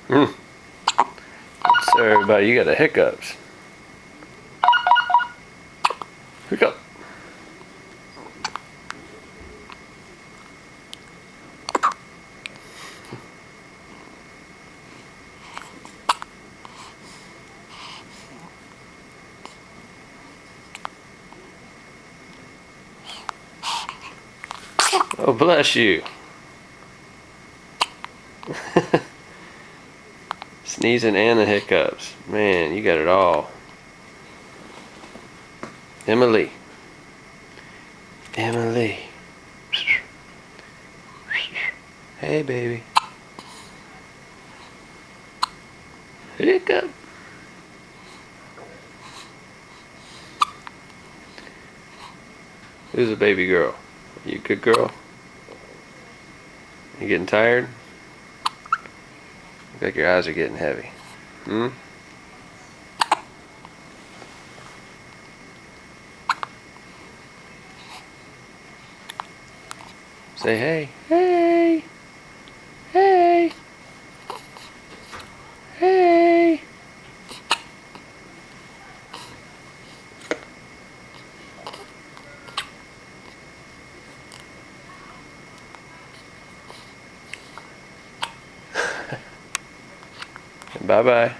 Mm. So everybody, you got the hiccups. Hiccup. Oh, bless you. Sneezing and the hiccups. Man, you got it all. Emily. Emily. Hey, baby. Hiccup. Who's a baby girl? Are you a good girl? You getting tired? Look like your eyes are getting heavy. Hmm? Say hey. Hey. Hey. Hey. Bye-bye.